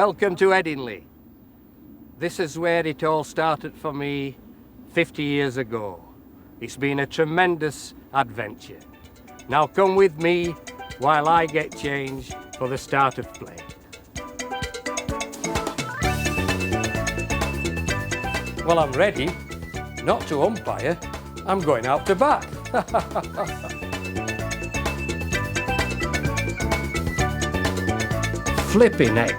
welcome to Headingley. This is where it all started for me 50 years ago. It's been a tremendous adventure. Now come with me while I get changed for the start of play. Well, I'm ready, not to umpire, I'm going out to bat. Flipping heck,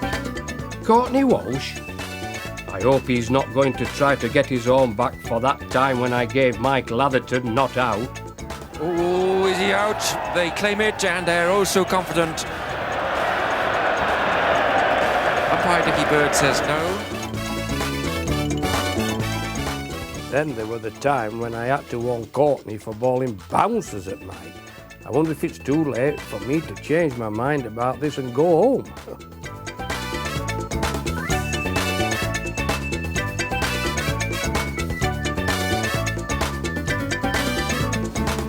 Courtney Walsh? I hope he's not going to try to get his own back for that time when I gave Mike Latherton not out. Oh, is he out? They claim it and they're oh so confident. Umpire Dickie Bird says no. Then there was the time when I had to warn Courtney for bowling bouncers at Mike. I wonder if it's too late for me to change my mind about this and go home.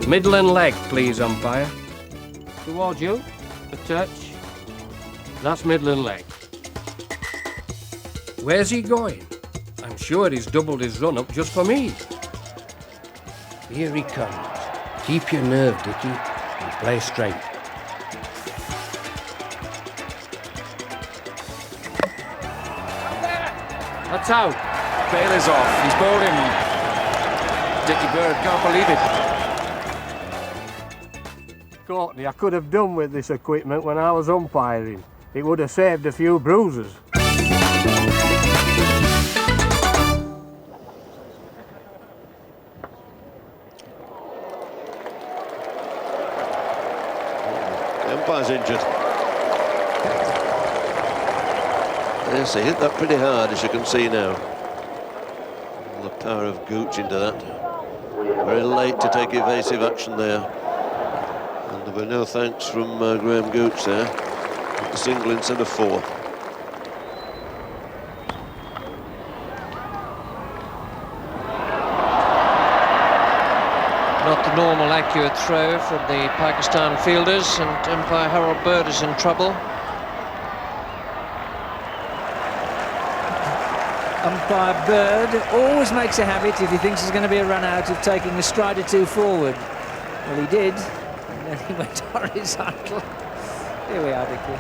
Middle and leg, please, umpire. Towards you, a touch. That's middle and leg. Where's he going? I'm sure he's doubled his run-up just for me. Here he comes. Keep your nerve, Dickie, and play straight. That's out. Bail is off. He's bowling. Dickie Bird can't believe it. Courtney, I could have done with this equipment when I was umpiring. It would have saved a few bruises. The umpire's injured. Yes, he hit that pretty hard, as you can see now. The power of Gooch into that. Very late to take evasive action there. And there were no thanks from Graham Gooch there. A single instead of four. Not the normal accurate throw from the Pakistan fielders, and umpire Harold Bird is in trouble. Umpire Bird always makes a habit, if he thinks there's going to be a run out, of taking a stride or two forward. Well, he did, and then he went horizontal. Here we are, Dickie.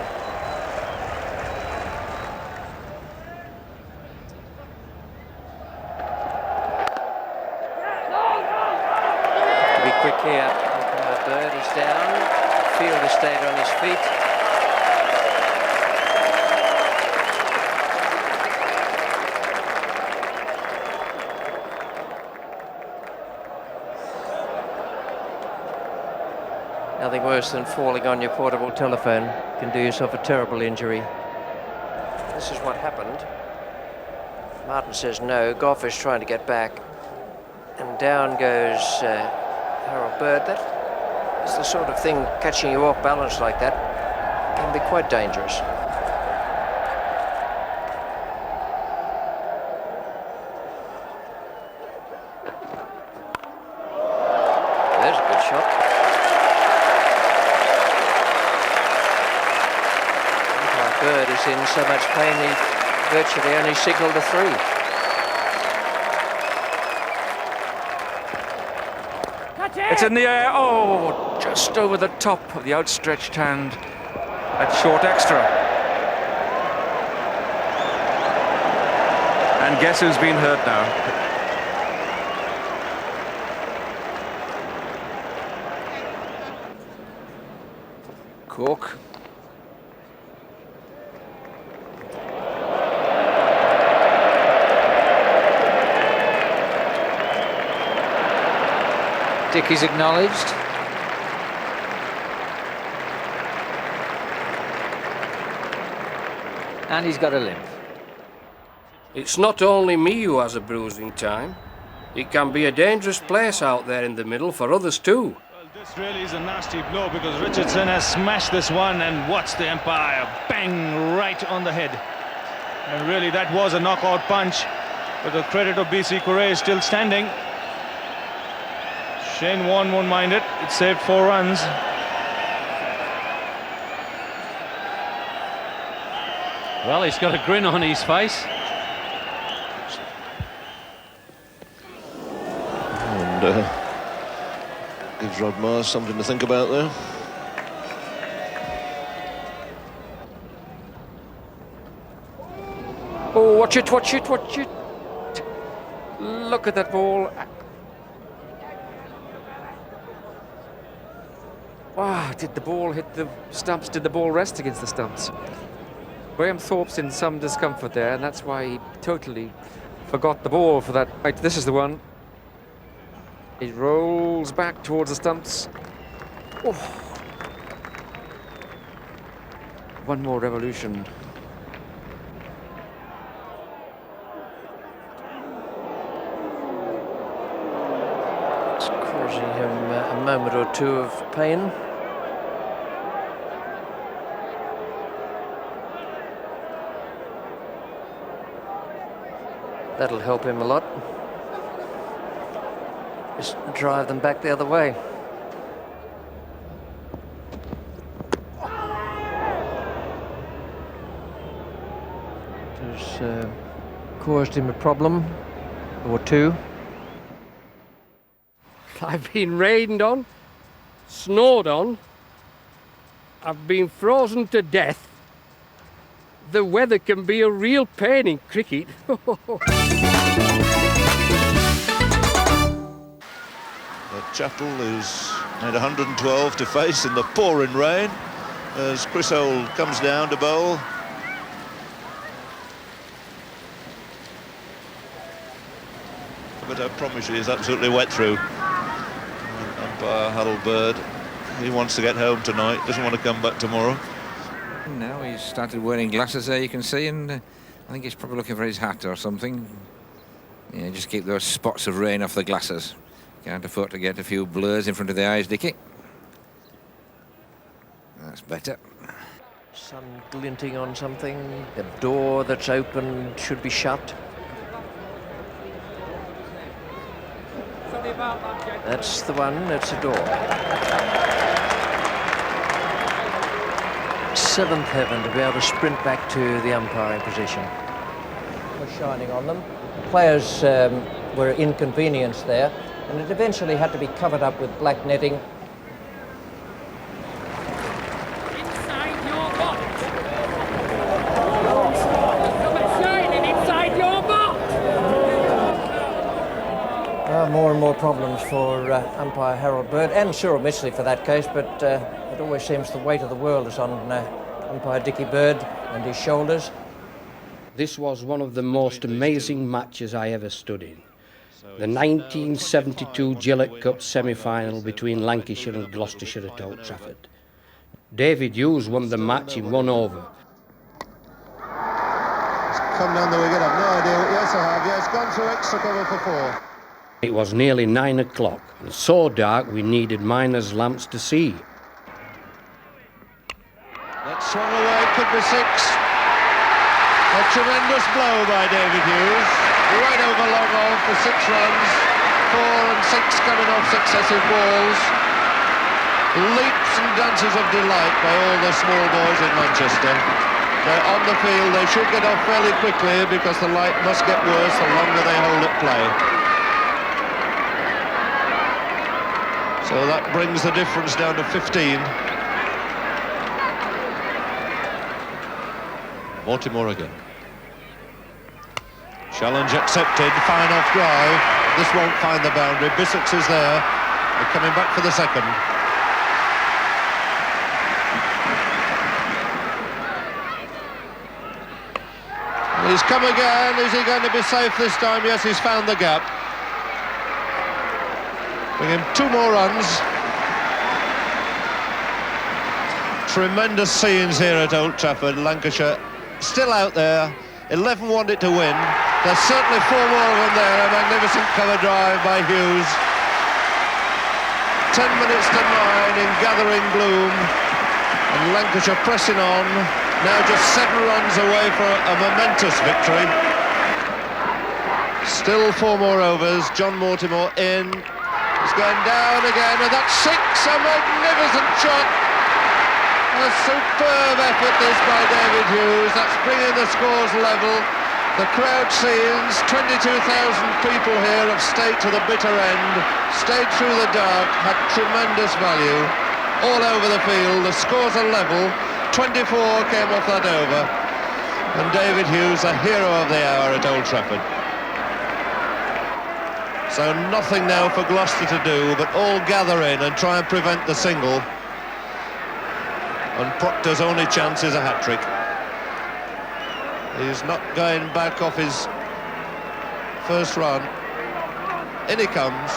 Be quick here. Umpire Bird is down. Fielder stayed on his feet. Nothing worse than falling on your portable telephone. Can do yourself a terrible injury. This is what happened. Martin says no. Gough is trying to get back. And down goes Harold Bird. That is the sort of thing, catching you off balance like that can be quite dangerous. There's a good shot. Bird is in so much pain he virtually only signalled a three. It's in the air. Oh, just over the top of the outstretched hand at short extra. And guess who's been hurt now? Cook. Dickie's acknowledged. And he's got a limp. It's not only me who has a bruising time. It can be a dangerous place out there in the middle for others too. Well, this really is a nasty blow because Richardson has smashed this one, and watch the umpire. Bang, right on the head. And really that was a knockout punch, but the credit of BC Correa is still standing. Shane Warne won't mind it. It saved 4 runs. Well, he's got a grin on his face. And gives Rod Mars something to think about there. Oh, watch it, watch it, watch it. Look at that ball. Wow, did the ball hit the stumps? Did the ball rest against the stumps? Graham Thorpe's in some discomfort there, and that's why he totally forgot the ball for that. Right, this is the one. It rolls back towards the stumps. Oh. One more revolution. It's causing him a moment or two of pain. That'll help him a lot. Just drive them back the other way. It has caused him a problem or two. I've been rained on, snowed on, I've been frozen to death. The weather can be a real pain in cricket. Chattel, who's made 112 to face in the pouring rain, as Chris Old comes down to bowl. But I promise you, he's absolutely wet through. Umpire Harold Bird, he wants to get home tonight, doesn't want to come back tomorrow. Now he's started wearing glasses there, you can see, and I think he's probably looking for his hat or something. Yeah, just keep those spots of rain off the glasses. Can't afford to get a few blurs in front of the eyes, Dickie. That's better. Sun glinting on something. The door that's open should be shut. That's the one, that's the door. Seventh heaven to be able to sprint back to the umpiring position. Was shining on them. The players were inconvenienced there, and it eventually had to be covered up with black netting. Inside your box. Come shining inside your box. More and more problems for umpire Harold Bird, and Cyril Mitchley for that case, but it always seems the weight of the world is on umpire Dickie Bird and his shoulders. This was one of the most amazing matches I ever stood in. The 1972 Gillett Cup semi-final between Lancashire and Gloucestershire at Old Trafford. David Hughes won the match in 1 over. It's come down the wicket, I've no idea. Yes, I have. Yes, gone through extra cover for 4. It was nearly 9 o'clock, and so dark we needed miners' lamps to see. That swung away, could be 6. A tremendous blow by David Hughes. Right over long off for 6 runs. 4 and 6 coming off successive balls. Leaps and dances of delight by all the small boys in Manchester. They're on the field, they should get off fairly quickly because the light must get worse the longer they hold at play. So that brings the difference down to 15. Mortimer again. Challenge accepted, fine off drive. This won't find the boundary. Bissocks is there. They're coming back for the second. He's come again. Is he going to be safe this time? Yes, he's found the gap. Bring him 2 more runs. Tremendous scenes here at Old Trafford. Lancashire still out there. 11 want it to win. There's certainly 4 more of them there. A magnificent cover drive by Hughes. 10 minutes to 9 in gathering gloom. And Lancashire pressing on. Now just 7 runs away for a momentous victory. Still 4 more overs. John Mortimer in. He's going down again, and that's 6. A magnificent shot. A superb effort this by David Hughes. That's bringing the scores level. The crowd scenes, 22,000 people here have stayed to the bitter end, stayed through the dark, had tremendous value. All over the field, the scores are level. 24 came off that over. And David Hughes, a hero of the hour at Old Trafford. So nothing now for Gloucester to do, but all gather in and try and prevent the single. And Proctor's only chance is a hat-trick. He's not going back off his first run. In he comes.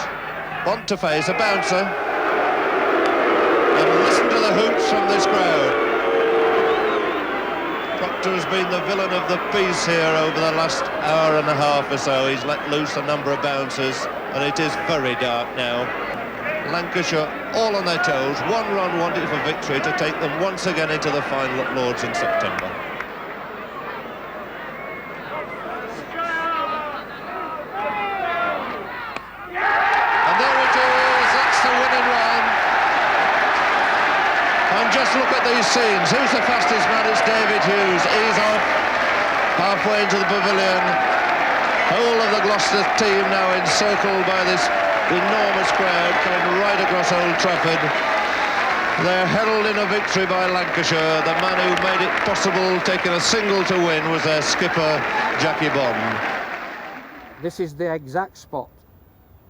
Want to face a bouncer. And listen to the hoots from this crowd. Proctor has been the villain of the piece here over the last hour and a half or so. He's let loose a number of bouncers, and it is very dark now. Lancashire all on their toes, one run wanted for victory to take them once again into the final at Lord's in September. And there it is, that's the winning run. And just look at these scenes. Who's the fastest man? It's David Hughes. He's off halfway into the pavilion. Whole of the Gloucester team now encircled by this enormous crowd coming right across Old Trafford. They're heralded in a victory by Lancashire. The man who made it possible, taking a single to win, was their skipper, Jackie Bond. This is the exact spot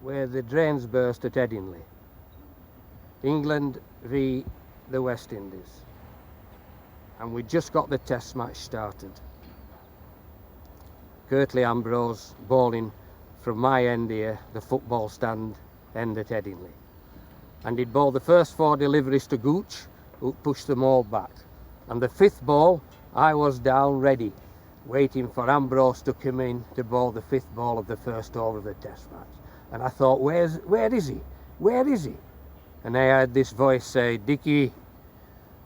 where the drains burst at Headingley. England v the West Indies. And we just got the test match started. Curtly Ambrose bowling from my end here, the football stand end at Headingley. And he'd bowl the first 4 deliveries to Gooch, who pushed them all back. And the 5th ball, I was down ready, waiting for Ambrose to come in to bowl the 5th ball of the first over of the test match. And I thought, where is he? Where is he? And I heard this voice say, Dickie,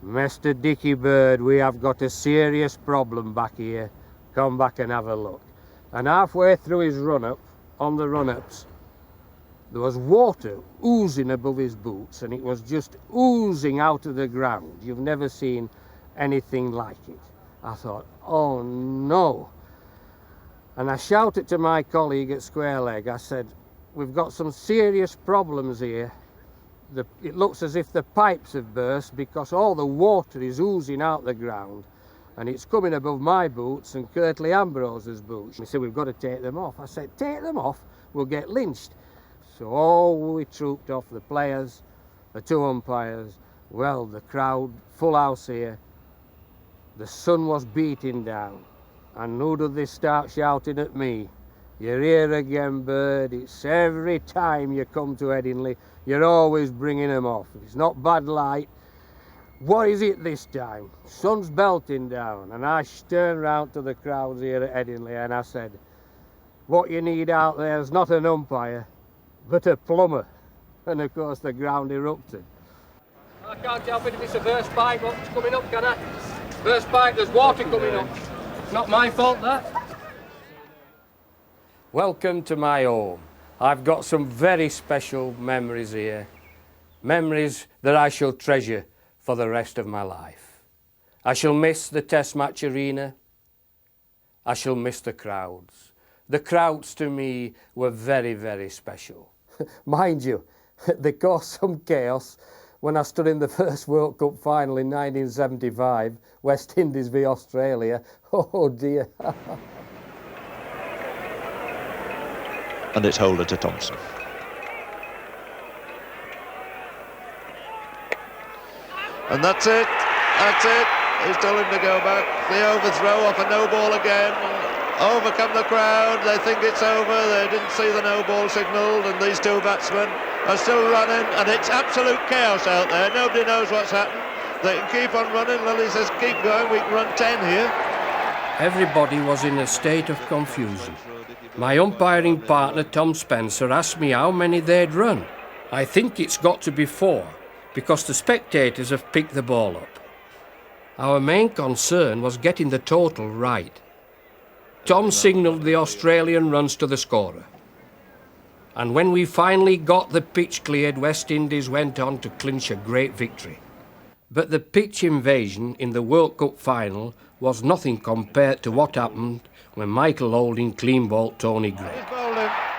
Mr. Dickie Bird, we have got a serious problem back here. Come back and have a look. And halfway through his run-up, on the run-ups, there was water oozing above his boots, and it was just oozing out of the ground. You've never seen anything like it. I thought, oh no. And I shouted to my colleague at Square Leg, I said, we've got some serious problems here. It looks as if the pipes have burst because all the water is oozing out the ground, and it's coming above my boots and Curtly Ambrose's boots. He said, we've got to take them off. I said, take them off, we'll get lynched. So we trooped off, the players, the 2 umpires, well, the crowd, full house here. The sun was beating down, and who did they start shouting at me? You're here again, Bird. It's every time you come to Headingley, you're always bringing them off. It's not bad light. What is it this time? Sun's belting down. And I turned round to the crowds here at Headingley and I said, what you need out there is not an umpire, but a plumber. And of course the ground erupted. I can't help it if it's a burst pipe what's coming up, can I? Burst pipe, there's water coming up. It's not my fault, that. Welcome to my home. I've got some very special memories here. Memories that I shall treasure for the rest of my life. I shall miss the test match arena. I shall miss the crowds. The crowds to me were very, very special. Mind you, they caused some chaos when I stood in the first World Cup final in 1975, West Indies v Australia. Oh dear. And it's Holder to Thompson. And that's it. He's told him to go back. The overthrow off a no ball again. Overcome the crowd. They think it's over. They didn't see the no ball signalled, and these 2 batsmen are still running, and it's absolute chaos out there. Nobody knows what's happened. They can keep on running. Lillee says, keep going. We can run 10 here. Everybody was in a state of confusion. My umpiring partner, Tom Spencer, asked me how many they'd run. I think it's got to be 4, because the spectators have picked the ball up. Our main concern was getting the total right. Tom signalled the Australian runs to the scorer. And when we finally got the pitch cleared, West Indies went on to clinch a great victory. But the pitch invasion in the World Cup final was nothing compared to what happened when Michael Holding clean-balled Tony Gregg.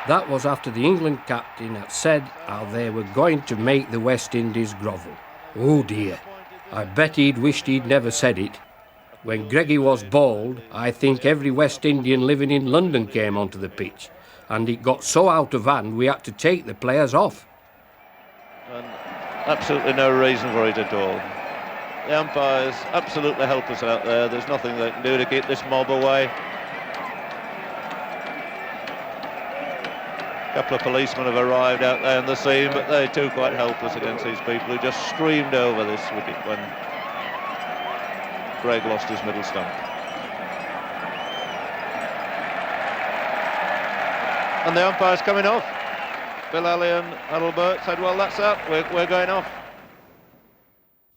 That was after the England captain had said how they were going to make the West Indies grovel. Oh dear, I bet he'd wished he'd never said it. When Greggy was bowled, I think every West Indian living in London came onto the pitch, and it got so out of hand we had to take the players off. And absolutely no reason for it at all. The umpires absolutely helpless out there. There's nothing they can do to keep this mob away. A couple of policemen have arrived out there on the scene, but they're too quite helpless against these people who just streamed over this wicket when Gregg lost his middle stump. And the umpire's coming off. Bill Alley and Adalbert said, well, that's up, we're going off.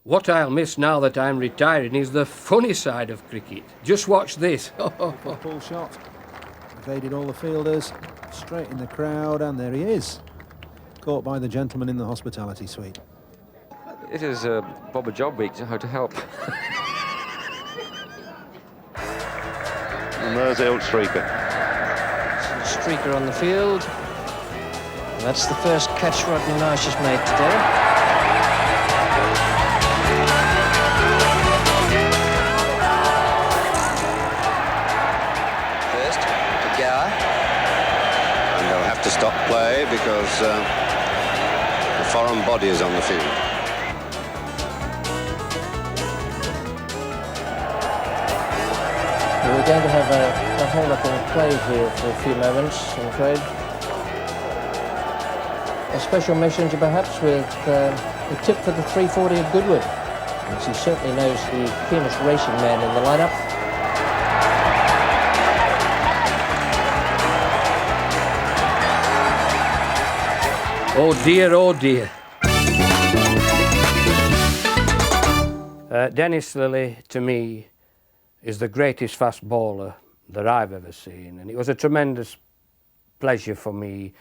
What I'll miss now that I'm retiring is the funny side of cricket. Just watch this. Pull shot. Evaded all the fielders, straight in the crowd, and there he is. Caught by the gentleman in the hospitality suite. It is Bob a job week, how to help. And there's the old streaker. Streaker on the field. And that's the first catch Rodney Marsh has made today. And they'll have to stop play because the foreign body is on the field. We're going to have a whole lot of play here for a few moments, I'm afraid. A special messenger perhaps with a tip for the 340 of Goodwood, as he certainly knows the keenest racing man in the lineup. Oh dear, oh dear. Dennis Lillee, to me, is the greatest fast bowler that I've ever seen. And it was a tremendous pleasure for me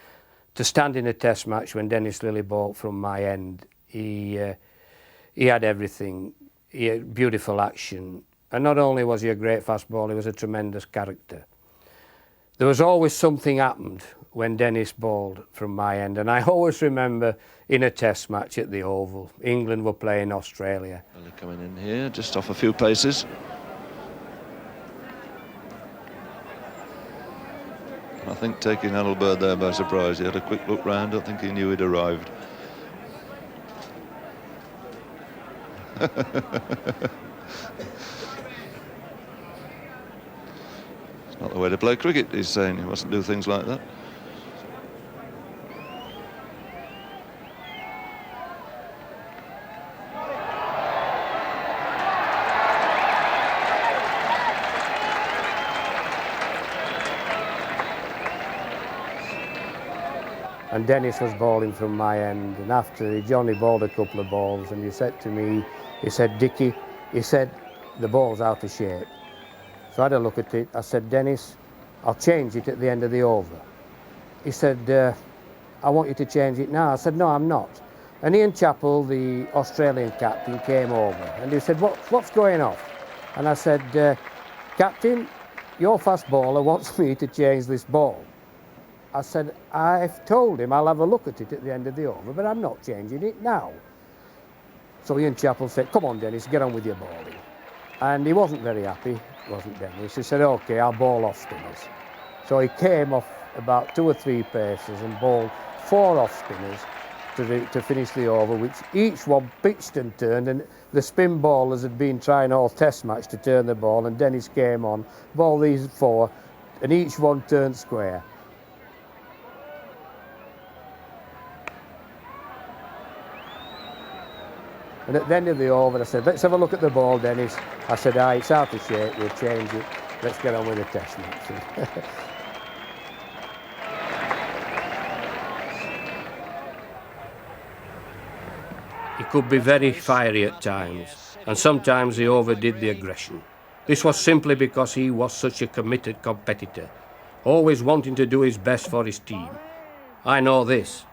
to stand in a test match when Dennis Lillee bowled from my end. He had everything. He had beautiful action. And not only was he a great fast bowler, he was a tremendous character. There was always something happened when Dennis bowled from my end, and I always remember in a test match at the Oval, England were playing Australia. Coming in here, just off a few paces. I think taking Adalbert there by surprise. He had a quick look round, I think he knew he'd arrived. It's not the way to play cricket, he's saying. You mustn't do things like that. And Dennis was bowling from my end, and after Johnny bowled a couple of balls, and he said to me, he said, Dickie, he said, the ball's out of shape. So I had a look at it. I said, Dennis, I'll change it at the end of the over. He said, I want you to change it now. I said, no, I'm not. And Ian Chappell, the Australian captain, came over, and he said, what's going off? And I said, Captain, your fast bowler wants me to change this ball. I said, I've told him I'll have a look at it at the end of the over, but I'm not changing it now. So Ian Chappell said, come on, Dennis, get on with your bowling. And he wasn't very happy, wasn't Dennis. He said, OK, I'll bowl off spinners. So he came off about 2 or 3 paces and bowled 4 off spinners to finish the over, which each one pitched and turned, and the spin bowlers had been trying all test match to turn the ball, and Dennis came on, bowled these 4, and each one turned square. And at the end of the over, I said, let's have a look at the ball, Dennis. I said, it's out of shape, we'll change it. Let's get on with the test match. He could be very fiery at times, and sometimes he overdid the aggression. This was simply because he was such a committed competitor, always wanting to do his best for his team. I know this.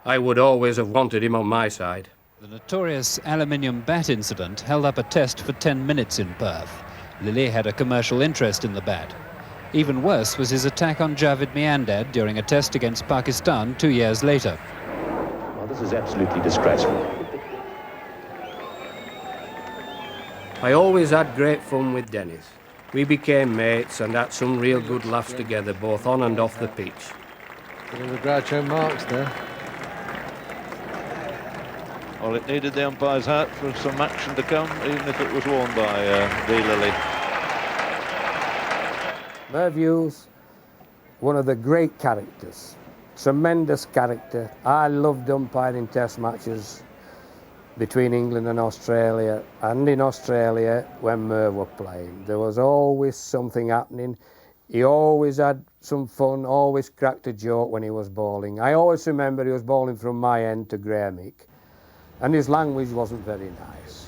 I would always have wanted him on my side. The notorious aluminium bat incident held up a test for 10 minutes in Perth. Lillee had a commercial interest in the bat. Even worse was his attack on Javed Miandad during a test against Pakistan 2 years later. Well, this is absolutely disgraceful. I always had great fun with Dennis. We became mates and had some real good laughs together, both on and off the pitch. Bit of a Groucho Marx there. Well, it needed the umpire's hat for some action to come, even if it was worn by Lillee. Merv Hughes, one of the great characters, tremendous character. I loved umpiring test matches between England and Australia, and in Australia when Merv were playing. There was always something happening. He always had some fun, always cracked a joke when he was bowling. I always remember he was bowling from my end to Grahamick, and his language wasn't very nice.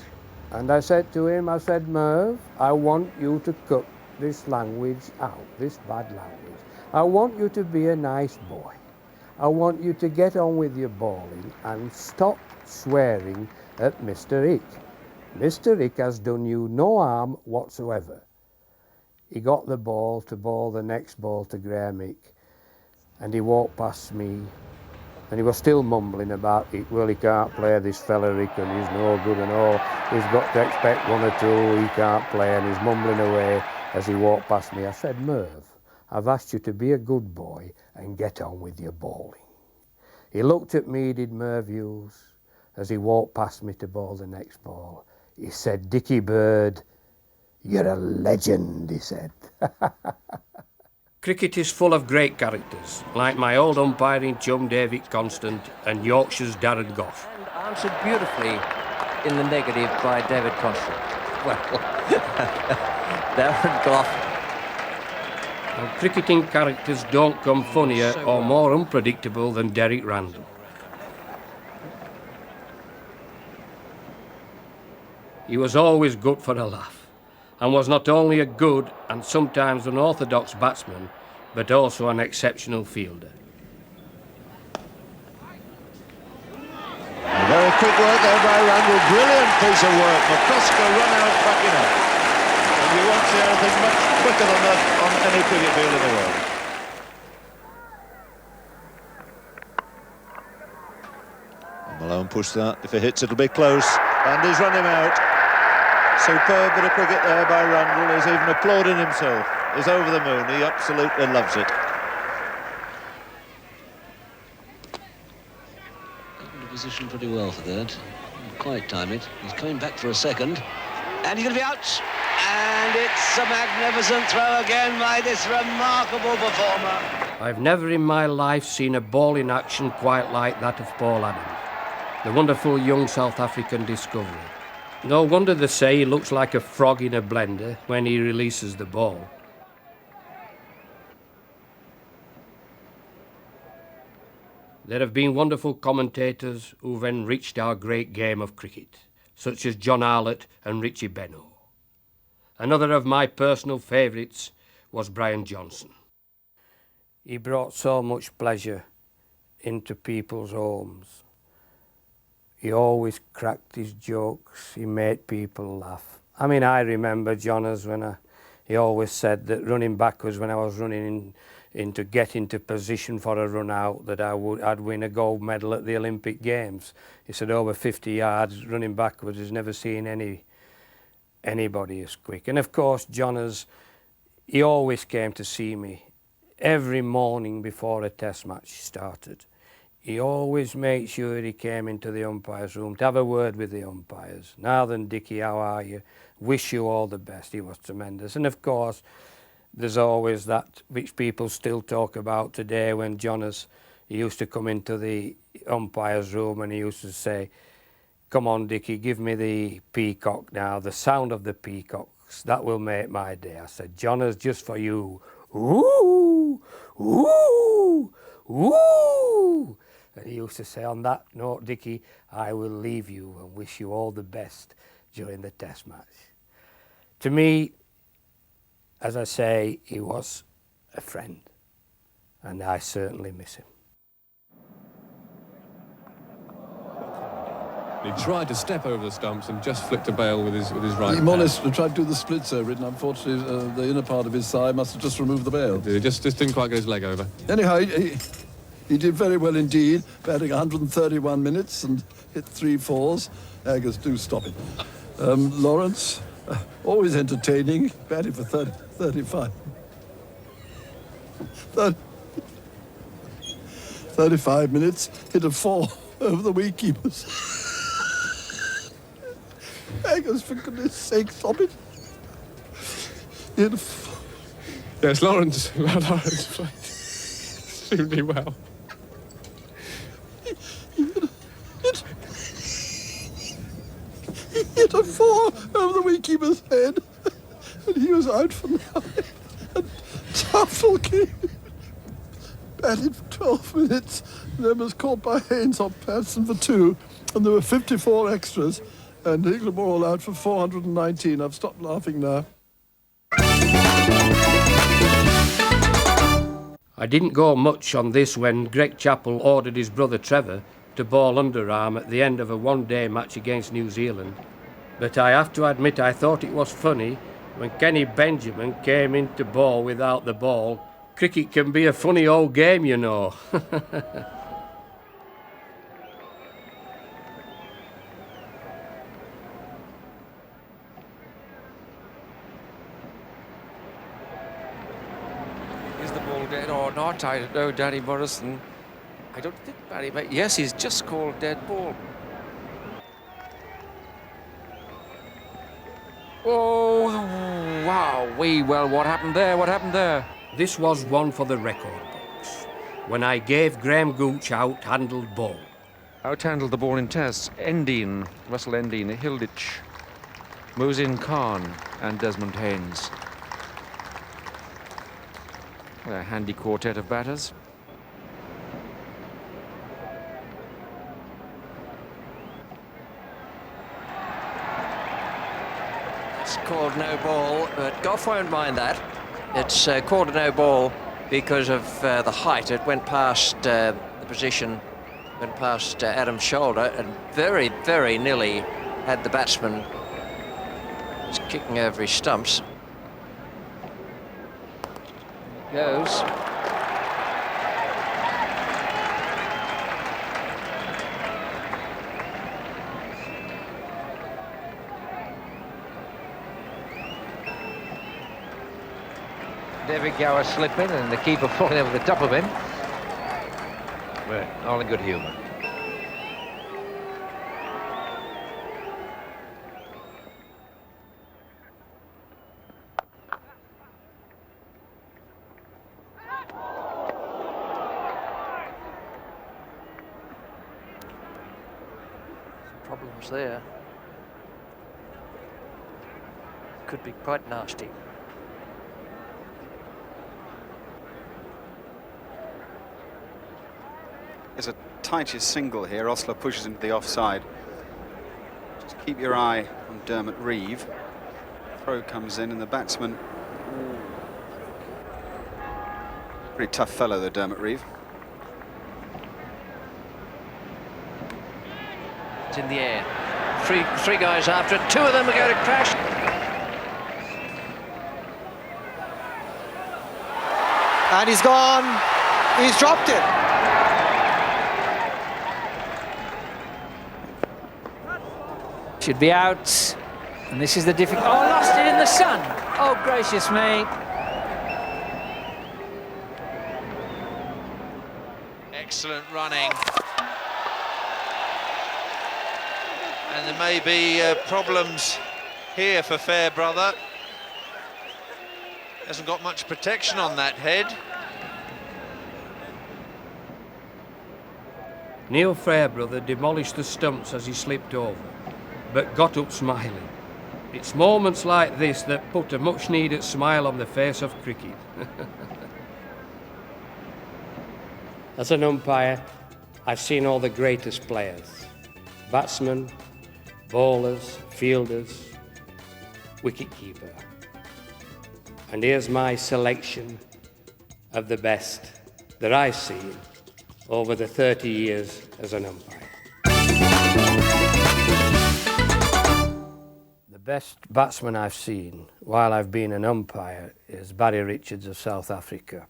And I said to him, I said, Merv, I want you to cut this language out, this bad language. I want you to be a nice boy. I want you to get on with your bowling and stop swearing at Mr. Ick. Mr. Ick has done you no harm whatsoever. He got the ball to bowl the next ball to Grahamick, and he walked past me, and he was still mumbling about it. Well, he can't play, this fella Rick, and he's no good and all. He's got to expect one or two, he can't play, and he's mumbling away as he walked past me. I said, Merv, I've asked you to be a good boy and get on with your bowling. He looked at me, did Merv Hughes, as he walked past me to bowl the next ball. He said, Dickie Bird, you're a legend, he said. Cricket is full of great characters, like my old umpiring chum David Constant and Yorkshire's Darren Gough. And answered beautifully in the negative by David Constant. Well, Darren Gough. Well, cricketing characters don't come funnier or more unpredictable than Derek Randall. He was always good for a laugh, and was not only a good and sometimes unorthodox batsman, but also an exceptional fielder. Very quick work there by Randall. Brilliant piece of work. McCusker run out backing up. And you won't see anything much quicker than that on any cricket field in the world. And Malone pushed that. If it hits, it'll be close. And he's run him out. Superb bit of cricket there by Randall. He's even applauding himself. He's over the moon. He absolutely loves it. Position pretty well for that. Quite time it. He's coming back for a second. And he's going to be out. And it's a magnificent throw again by this remarkable performer. I've never in my life seen a ball in action quite like that of Paul Adams, the wonderful young South African discovery. No wonder they say he looks like a frog in a blender when he releases the ball. There have been wonderful commentators who've enriched our great game of cricket, such as John Arlott and Richie Benno. Another of my personal favourites was Brian Johnson. He brought so much pleasure into people's homes. He always cracked his jokes, he made people laugh. I mean, I remember Johnners when he always said that running backwards when I was running in to get into position for a run out, that I'd win a gold medal at the Olympic Games. He said over 50 yards running backwards, he's never seen anybody as quick. And of course, Johnners, he always came to see me every morning before a test match started. He always made sure he came into the umpire's room to have a word with the umpires. Now then, Dickie, how are you? Wish you all the best. He was tremendous. And of course, there's always that which people still talk about today when Johnners, he used to come into the umpire's room and he used to say, come on, Dickie, give me the peacock now, the sound of the peacocks. That will make my day. I said, Johnners, just for you. Ooh, ooh, ooh. And he used to say, on that note, Dickie, I will leave you and wish you all the best during the test match. To me, as I say, he was a friend, and I certainly miss him. He tried to step over the stumps and just flicked a bail with his right He more or hand. less tried to do the splits over it, and unfortunately the inner part of his thigh must have just removed the bail. He just didn't quite get his leg over. Anyhow, he did very well indeed, batting 131 minutes and hit 3 fours. Aggers, do stop it. Lawrence, always entertaining, batting for 35 minutes, hit a 4 over the wicket-keepers. Aggers, for goodness sake, stop it. Hit a Yes, Lawrence played extremely well. He hit a 4 over the wicket-keeper's head, and he was out for 9. And Tufnell came, batted for 12 minutes, and then was caught by Haynes on Patson for 2, and there were 54 extras, and England were all out for 419. I've stopped laughing now. I didn't go much on this when Greg Chappell ordered his brother Trevor to bowl underarm at the end of a one-day match against New Zealand. But I have to admit I thought it was funny when Kenny Benjamin came in to bowl without the ball. Cricket can be a funny old game, you know. Is the ball dead or not? I don't know, Danny Morrison. I don't think Barry... Yes, he's just called dead ball. Oh, wow. Well, what happened there? What happened there? This was one for the record books, when I gave Graham Gooch out-handled ball. Out-handled the ball in tests. Endine, Russell Endine, Hilditch, Mohsin Khan and Desmond Haynes. A handy quartet of batters. It's called no ball, but Gough won't mind that. It's called a no ball because of the height. It went past the position, went past Adam's shoulder, and very, very nearly had the batsman just kicking over his stumps. Goes. David Gower slipping and the keeper falling over the top of him. But all in good humour. Problems there. Could be quite nasty. There's a tightish single here. Osler pushes him to the offside. Just keep your eye on Dermot Reeve. Throw comes in and the batsman. Pretty tough fellow, though, Dermot Reeve. It's in the air. Three guys after it. 2 of them are going to crash. And he's gone. He's dropped it. Should be out. And this is the difficult... Oh, lost it in the sun. Oh, gracious me. Excellent running. And there may be problems here for Fairbrother. Hasn't got much protection on that head. Neil Fairbrother demolished the stumps as he slipped over, but got up smiling. It's moments like this that put a much-needed smile on the face of cricket. As an umpire, I've seen all the greatest players. Batsmen, bowlers, fielders, wicket-keeper. And here's my selection of the best that I've seen over the 30 years as an umpire. best batsman I've seen while I've been an umpire is Barry Richards of South Africa.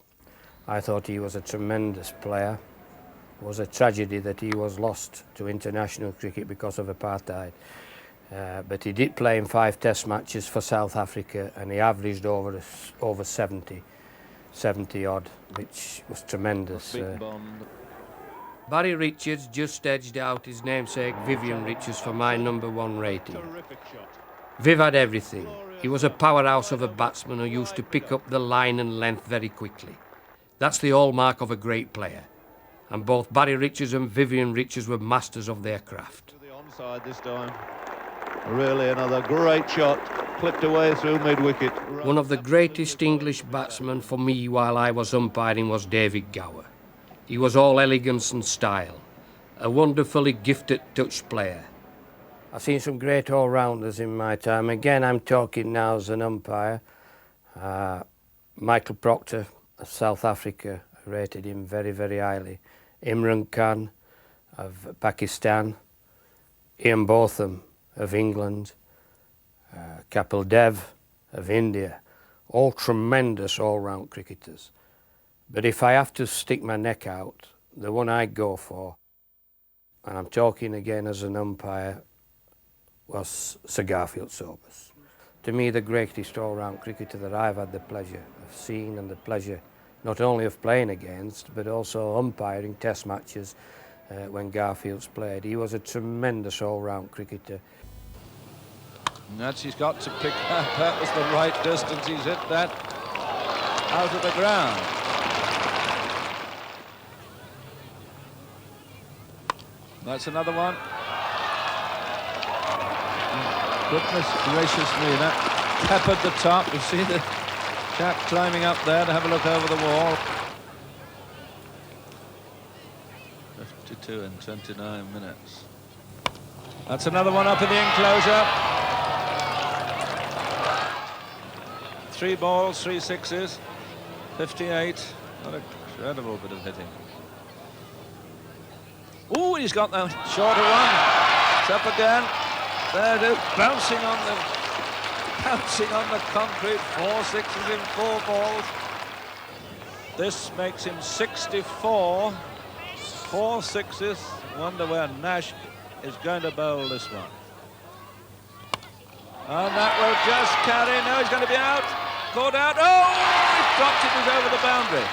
I thought he was a tremendous player. It was a tragedy that he was lost to international cricket because of apartheid. But he did play in 5 test matches for South Africa, and he averaged over 70 odd, which was tremendous. Barry Richards just edged out his namesake Vivian Richards for my #1 rating. Viv had everything. He was a powerhouse of a batsman who used to pick up the line and length very quickly. That's the hallmark of a great player. And both Barry Richards and Vivian Richards were masters of their craft. To the onside this time. Really another great shot, clipped away through mid-wicket. One of the greatest English batsmen for me while I was umpiring was David Gower. He was all elegance and style, a wonderfully gifted touch player. I've seen some great all-rounders in my time. Again, I'm talking now as an umpire. Michael Proctor of South Africa, I rated him very, very highly. Imran Khan of Pakistan, Ian Botham of England, Kapil Dev of India, all tremendous all-round cricketers. But if I have to stick my neck out, the one I go for, and I'm talking again as an umpire, was Sir Garfield Sobers. To me, the greatest all-round cricketer that I've had the pleasure of seeing and the pleasure not only of playing against, but also umpiring test matches when Garfield's played. He was a tremendous all-round cricketer. And that's he's got to pick that. That was the right distance. He's hit that out of the ground. That's another one. Goodness gracious me, that peppered the top. You see the chap climbing up there to have a look over the wall. 52 in 29 minutes. That's another one up in the enclosure. 3 balls, 3 sixes, 58. What an incredible bit of hitting. Oh, he's got that shorter one. It's up again. There it is, bouncing on the concrete. 4 sixes in 4 balls. This makes him 64. 4 sixes. Wonder where Nash is going to bowl this one. And that will just carry. No, he's going to be out. Caught out. Oh, he's dropped it. He's over the boundary.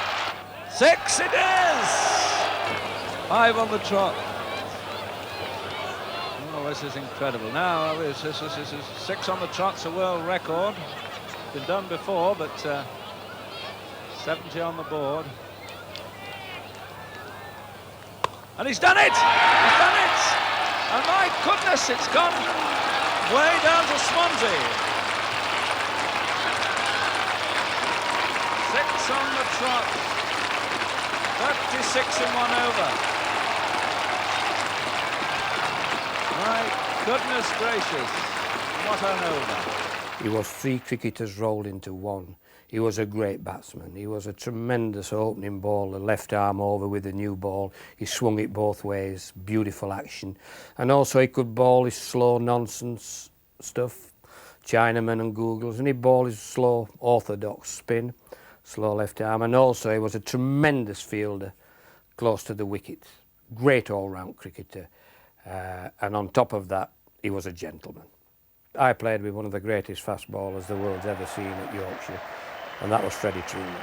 6 it is. 5 on the trot. Oh, this is incredible. Now, this is 6 on the trot's a world record. Been done before, but 70 on the board. And he's done it! He's done it! And my goodness, it's gone way down to Swansea. 6 on the trot. 36 in 1 over. My goodness gracious, what an over. He was 3 cricketers rolled into one. He was a great batsman. He was a tremendous opening bowler, left arm over with a new ball. He swung it both ways, beautiful action. And also he could bowl his slow nonsense stuff, Chinaman and Googles, and he bowled his slow orthodox spin, slow left arm. And also he was a tremendous fielder, close to the wicket. Great all-round cricketer. And on top of that, he was a gentleman. I played with one of the greatest fast bowlers the world's ever seen at Yorkshire, and that was Freddie Truman.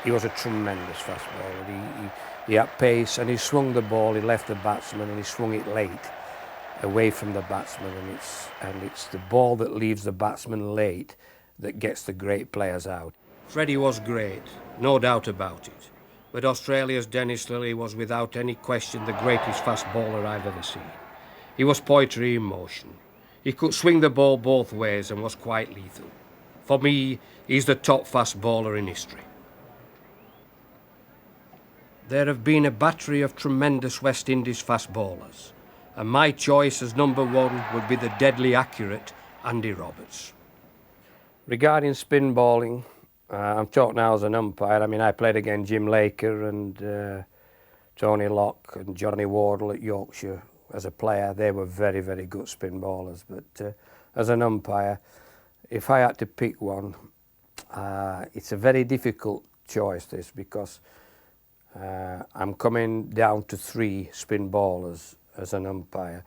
He was a tremendous fast bowler. He had pace, and he swung the ball, he left the batsman, and he swung it late, away from the batsman, and it's the ball that leaves the batsman late that gets the great players out. Freddie was great, no doubt about it. But Australia's Dennis Lillee was without any question the greatest fast bowler I've ever seen. He was poetry in motion. He could swing the ball both ways and was quite lethal. For me, he's the top fast bowler in history. There have been a battery of tremendous West Indies fast bowlers, and my choice as #1 would be the deadly accurate Andy Roberts. Regarding spin bowling, I'm talking now as an umpire. I mean, I played against Jim Laker and Tony Locke and Johnny Wardle at Yorkshire as a player. They were very, very good spin bowlers. But as an umpire, if I had to pick one, it's a very difficult choice, this, because I'm coming down to 3 spin ballers as an umpire.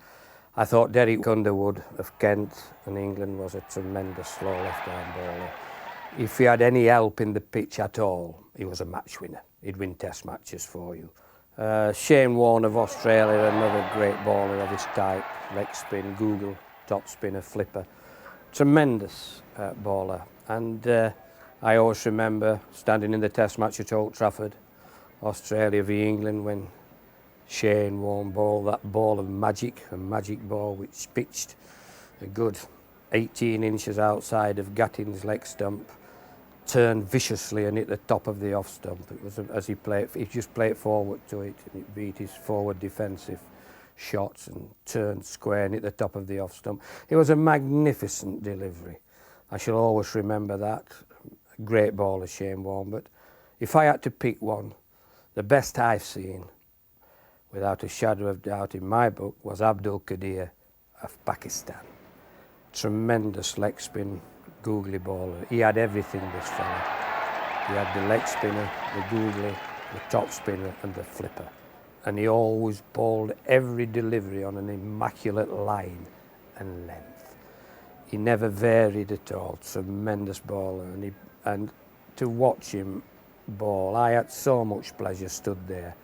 I thought Derek Underwood of Kent and England was a tremendous slow left-arm bowler. If he had any help in the pitch at all, he was a match winner. He'd win test matches for you. Shane Warne of Australia, another great bowler of his type, leg spin, Google, top spinner, flipper. Tremendous bowler. And I always remember standing in the test match at Old Trafford, Australia v England, when Shane Warne bowled that ball of magic, a magic ball which pitched a good 18 inches outside of Gattin's leg stump, turned viciously and hit the top of the off stump. It was as he just played forward to it, and it beat his forward defensive shots and turned square and hit the top of the off stump. It was a magnificent delivery. I shall always remember that. A great bowler, Shane Warne. But if I had to pick one, the best I've seen, without a shadow of doubt in my book, was Abdul Qadir of Pakistan. Tremendous leg spin, googly bowler. He had everything, this fella. He had the leg spinner, the googly, the top spinner and the flipper. And he always bowled every delivery on an immaculate line and length. He never varied at all. Tremendous bowler. And to watch him bowl, I had so much pleasure stood there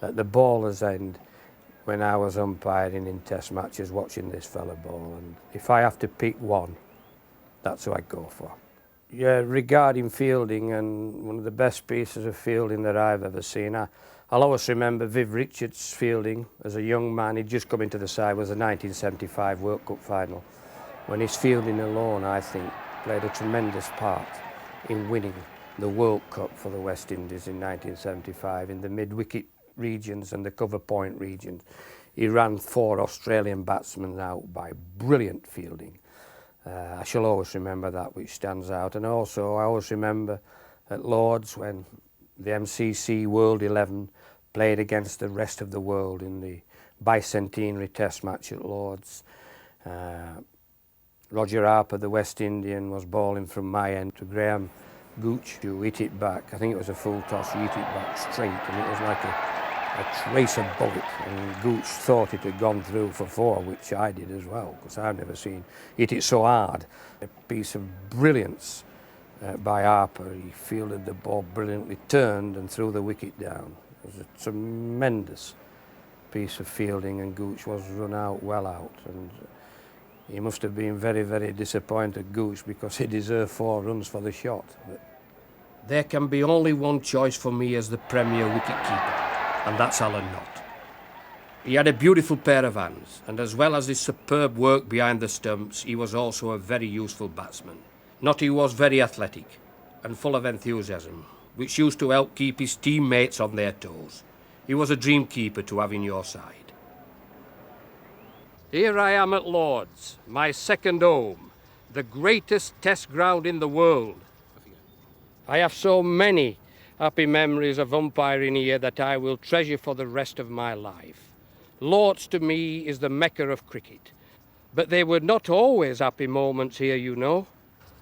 at the bowler's end when I was umpiring in test matches, watching this fella bowl. And if I have to pick one, that's who I go for. Yeah, regarding fielding, and one of the best pieces of fielding that I've ever seen, I'll always remember Viv Richards' fielding as a young man. He'd just come into the side, was the 1975 World Cup final. When his fielding alone, I think, played a tremendous part in winning the World Cup for the West Indies in 1975 in the mid-wicket regions and the cover point regions. He ran 4 Australian batsmen out by brilliant fielding. I shall always remember that, which stands out. And also I always remember at Lord's when the MCC World 11 played against the rest of the world in the bicentenary test match at Lord's. Roger Harper, the West Indian, was bowling from my end to Graham Gooch, who hit it back. I think it was a full toss. He hit it back straight, and it was like a tracer bullet. And Gooch thought it had gone through for 4, which I did as well, because I've never seen hit it so hard. A piece of brilliance by Harper. He fielded the ball brilliantly, turned and threw the wicket down. It was a tremendous piece of fielding, and Gooch was run out, well out. And he must have been very, very disappointed, Gooch, because he deserved 4 runs for the shot. But there can be only one choice for me as the premier wicket-keeper, and that's Alan Knott. He had a beautiful pair of hands, and as well as his superb work behind the stumps, he was also a very useful batsman. Knotty was very athletic and full of enthusiasm, which used to help keep his teammates on their toes. He was a dream keeper to have in your side. Here I am at Lord's, my second home, the greatest test ground in the world. I have so many happy memories of umpiring here that I will treasure for the rest of my life. Lord's to me is the Mecca of cricket, but they were not always happy moments here, you know.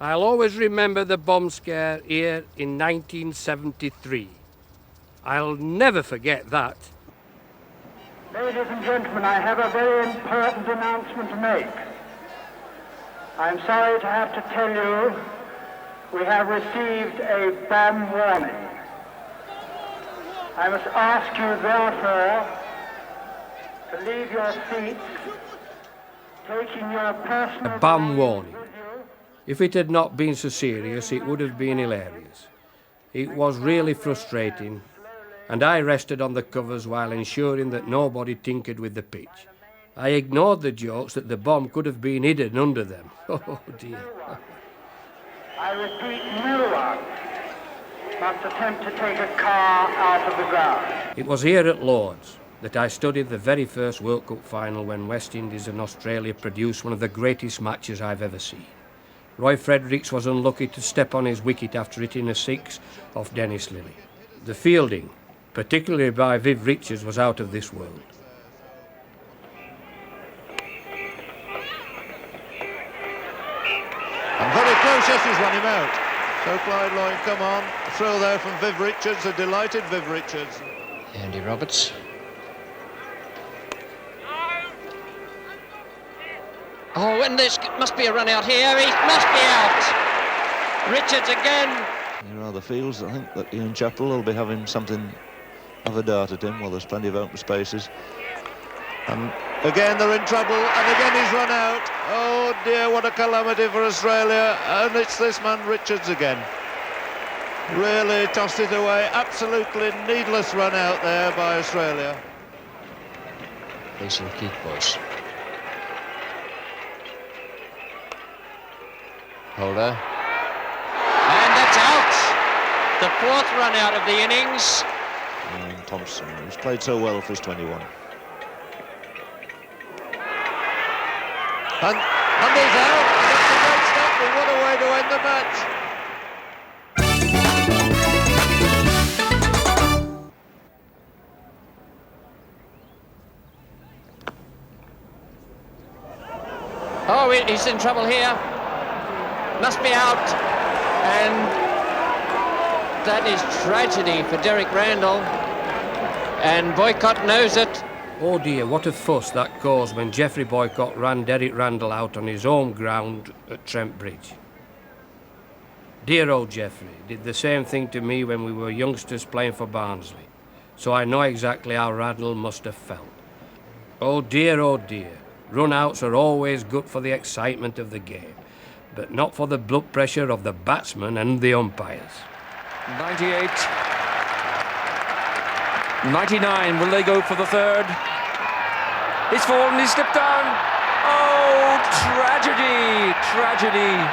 I'll always remember the bomb scare here in 1973. I'll never forget that. Ladies and gentlemen, I have a very important announcement to make. I'm sorry to have to tell you we have received a BAM warning. I must ask you, therefore, to leave your seats, taking your personal... A BAM warning. If it had not been so serious, it would have been hilarious. It was really frustrating, and I rested on the covers while ensuring that nobody tinkered with the pitch. I ignored the jokes that the bomb could have been hidden under them. Oh dear. I repeat, no one must attempt to take a car out of the ground. It was here at Lord's that I studied the very first World Cup final when West Indies and Australia produced one of the greatest matches I've ever seen. Roy Fredericks was unlucky to step on his wicket after hitting a 6 off Dennis Lillee. The fielding, particularly by Viv Richards, was out of this world. So Clyde Loyne, come on. A throw there from Viv Richards, a delighted Viv Richards. Andy Roberts. Oh, and this must be a run out here. He must be out. Richards again. There are the fields. I think that Ian Chappell will be having something of a dart at him. Well, there's plenty of open spaces. And again they're in trouble, and again he's run out. Oh dear, what a calamity for Australia. And it's this man Richards again. Really tossed it away. Absolutely needless run out there by Australia. Decent kick, boys. Holder. And that's out. The fourth run out of the innings. And Thompson, who's played so well for his 21. And he's out. That's a great stop, and what a way to end the match. Oh, he's in trouble here. Must be out. And that is tragedy for Derek Randall. And Boycott knows it. Oh dear, what a fuss that caused when Geoffrey Boycott ran Derek Randall out on his home ground at Trent Bridge. Dear old Geoffrey did the same thing to me when we were youngsters playing for Barnsley, so I know exactly how Randall must have felt. Oh dear, run-outs are always good for the excitement of the game, but not for the blood pressure of the batsmen and the umpires. 98. 99, will they go for the third? He's fallen, he's slipped down. Oh, tragedy, tragedy.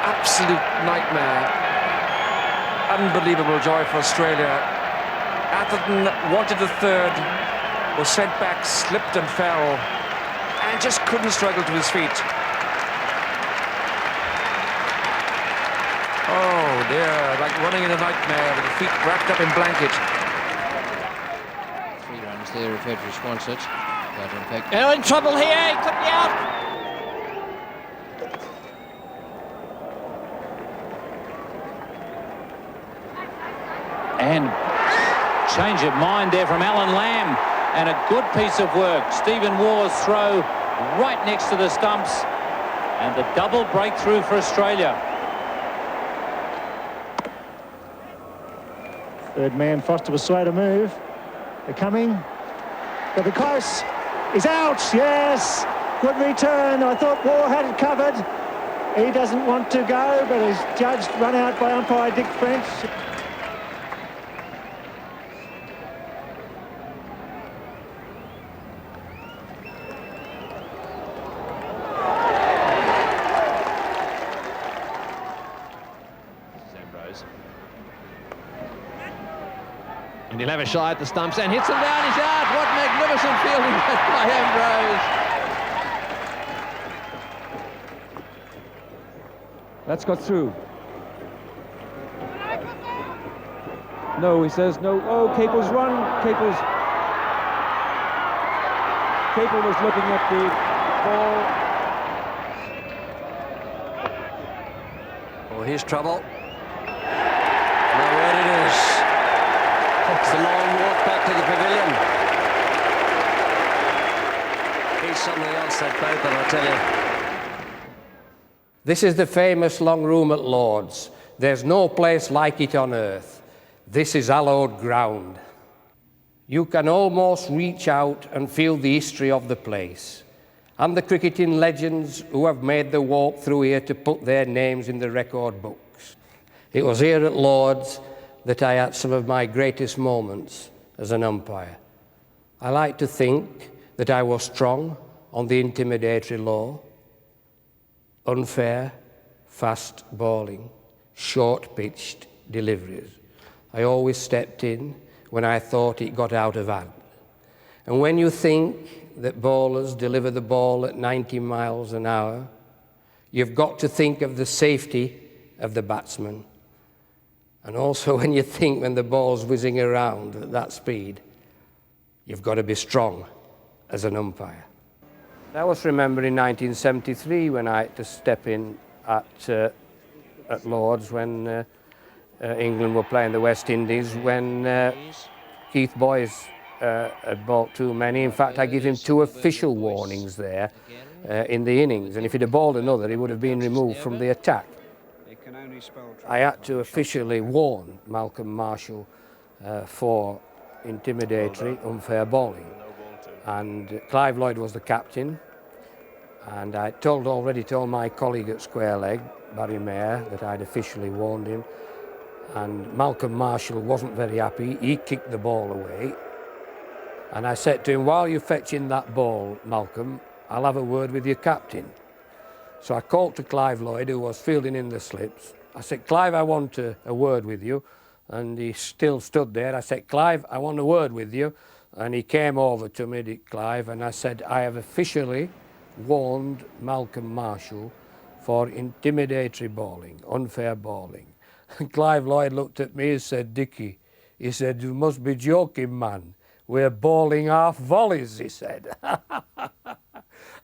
Absolute nightmare. Unbelievable joy for Australia. Atherton wanted the third, was sent back, slipped and fell, and just couldn't struggle to his feet. Oh dear, like running in a nightmare with the feet wrapped up in blanket. 3 runs there if Edris wants it. But in fact, in trouble here, he could be out. And change of mind there from Alan Lamb, and a good piece of work. Stephen Waugh's throw right next to the stumps, and the double breakthrough for Australia. Third man, Foster was slow to move. They're coming. Got the close. He's out, yes. Good return. I thought Waugh had it covered. He doesn't want to go, but he's judged run out by umpire Dick French. And he'll have a shot at the stumps and hits them down. He's out. What magnificent fielding by Ambrose. That's got through. No, he says no. Oh, Capel's run. Capel was looking at the ball. Oh, here's trouble. Now where it is. It's the long walk back to the pavilion. He's something else, that Boper, I tell you. This is the famous long room at Lord's. There's no place like it on earth. This is hallowed ground. You can almost reach out and feel the history of the place, and the cricketing legends who have made the walk through here to put their names in the record books. It was here at Lord's that I had some of my greatest moments as an umpire. I like to think that I was strong on the intimidatory law, unfair, fast bowling, short-pitched deliveries. I always stepped in when I thought it got out of hand. And when you think that bowlers deliver the ball at 90 miles an hour, you've got to think of the safety of the batsman. And also when you think when the ball's whizzing around at that speed, you've got to be strong as an umpire. I was remembering 1973 when I had to step in at Lord's when England were playing the West Indies, when Keith Boyce had bowled too many. In fact, I give him 2 official warnings there in the innings, and if he'd have bowled another, he would have been removed from the attack. I had to officially warn Malcolm Marshall for intimidatory, unfair bowling. And Clive Lloyd was the captain, and I already told my colleague at square leg, Barry Mayer, that I'd officially warned him. And Malcolm Marshall wasn't very happy. He kicked the ball away. And I said to him, while you're fetching that ball, Malcolm, I'll have a word with your captain. So I called to Clive Lloyd, who was fielding in the slips. I said, Clive, I want a word with you. And he still stood there. I said, Clive, I want a word with you. And he came over to me, Clive, and I said, I have officially warned Malcolm Marshall for intimidatory bowling, unfair bowling. And Clive Lloyd looked at me and said, Dickie, he said, you must be joking, man. We're bowling half volleys, he said.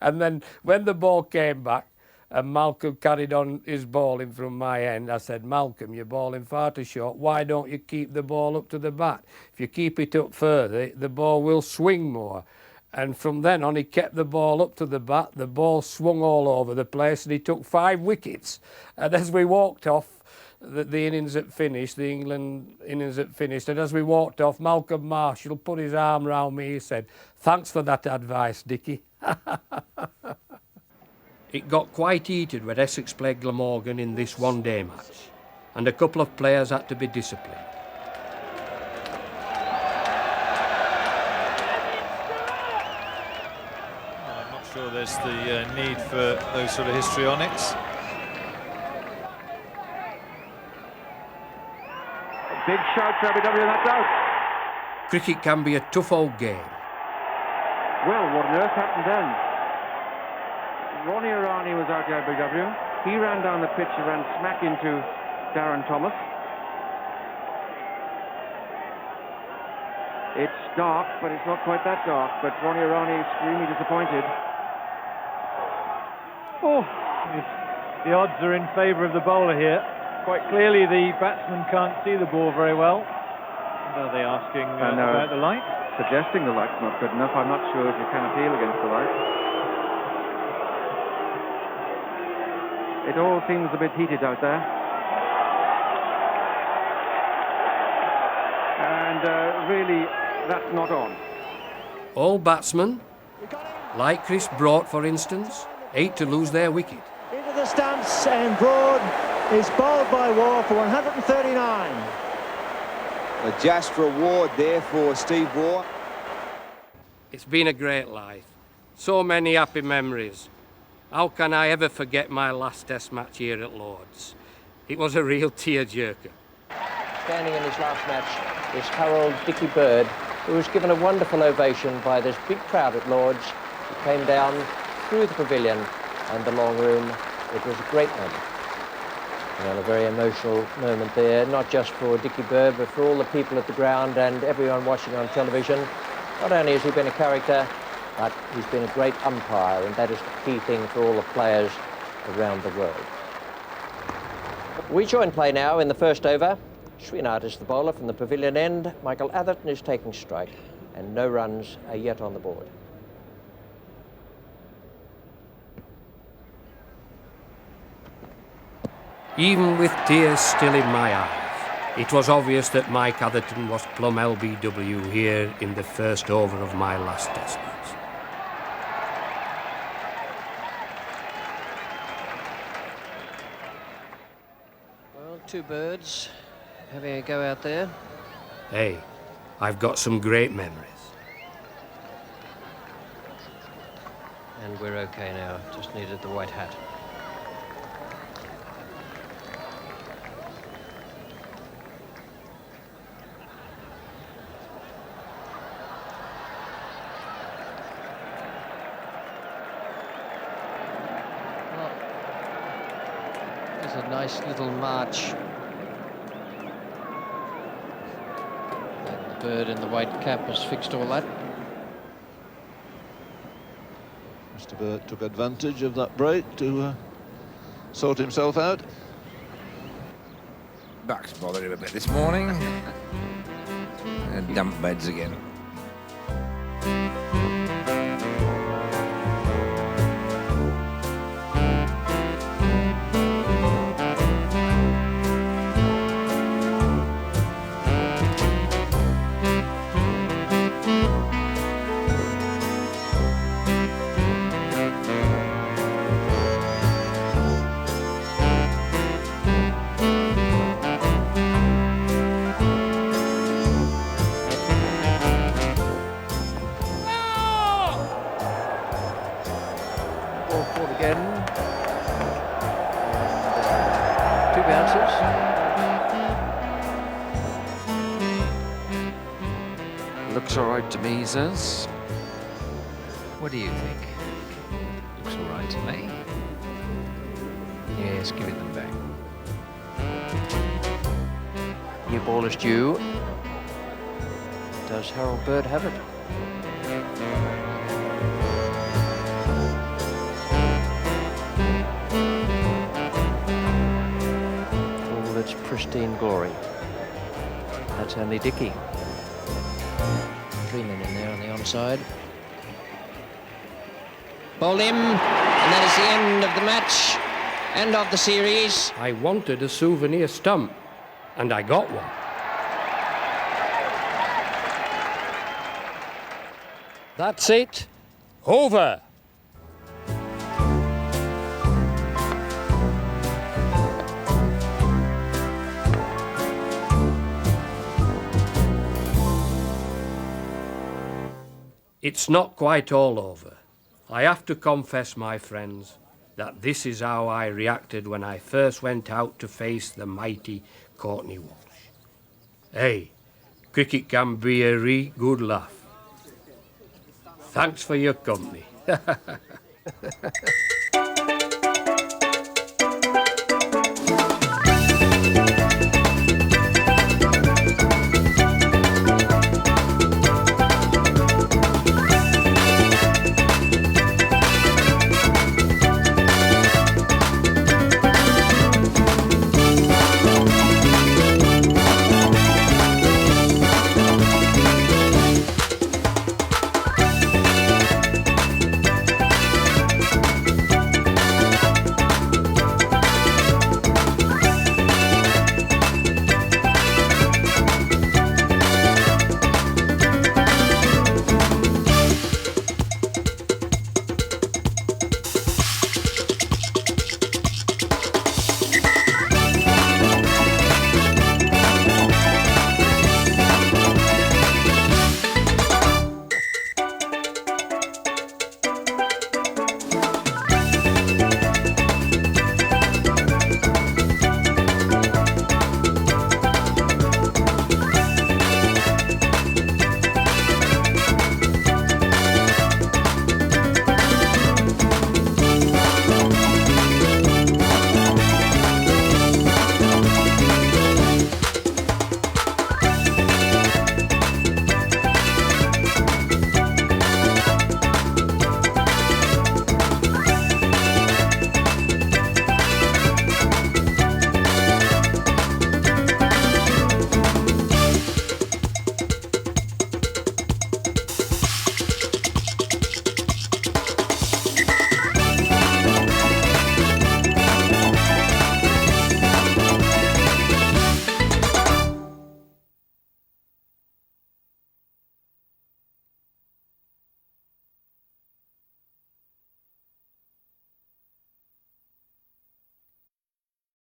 And then when the ball came back, and Malcolm carried on his bowling from my end, I said, Malcolm, you're bowling far too short. Why don't you keep the ball up to the bat? If you keep it up further, the ball will swing more. And from then on, he kept the ball up to the bat. The ball swung all over the place, and he took 5 wickets. And as we walked off, the innings had finished, the England innings had finished, and as we walked off, Malcolm Marshall put his arm round me. He said, thanks for that advice, Dickie. It got quite heated when Essex played Glamorgan in this one-day match, and a couple of players had to be disciplined. I'm not sure there's the need for those sort of histrionics. Big shout for LBW, that's out. Cricket can be a tough old game. Well, what on earth happened then? Warne was out to LBW. He ran down the pitch and ran smack into Darren Thomas. It's dark, but it's not quite that dark. But Warne is extremely disappointed. Oh, the odds are in favour of the bowler here. Quite clearly, the batsman can't see the ball very well. And are they asking about the light? Suggesting the light's not good enough. I'm not sure if you can appeal against the light. It all seems a bit heated out there. And really, that's not on. All batsmen, like Chris Broad, for instance, hate to lose their wicket. Into the stumps, and Broad is bowled by Waugh for 139. A just reward there for Steve Waugh. It's been a great life. So many happy memories. How can I ever forget my last Test match here at Lord's? It was a real tearjerker. Standing in his last match is Harold Dickie Bird, who was given a wonderful ovation by this big crowd at Lord's. He came down through the pavilion and the long room. It was a great moment. And a very emotional moment there, not just for Dickie Bird, but for all the people at the ground and everyone watching on television. Not only has he been a character, but he's been a great umpire, and that is the key thing for all the players around the world. We join play now in the first over. Srinath is the bowler from the pavilion end. Michael Atherton is taking strike, and no runs are yet on the board. Even with tears still in my eyes, it was obvious that Mike Atherton was plumb LBW here in the first over of my last Test match. Well, 2 birds having a go out there. Hey, I've got some great memories. And we're okay now, just needed the white hat. A nice little march. And the bird in the white cap has fixed all that. Must have Burt took advantage of that break to sort himself out. Back's bothered him a bit this morning. And damp beds again. Looks all right to me, he says. What do you think? Looks all right to me. Yes, give it them back. New ball is due. Does Harold Bird have it? All its pristine glory. That's only Dickie. 3 men in there on the onside. Bowled him, and that is the end of the match and of the series. I wanted a souvenir stump, and I got one. That's it. Over. It's not quite all over. I have to confess, my friends, that this is how I reacted when I first went out to face the mighty Courtney Walsh. Hey, cricket can be a really good laugh. Thanks for your company.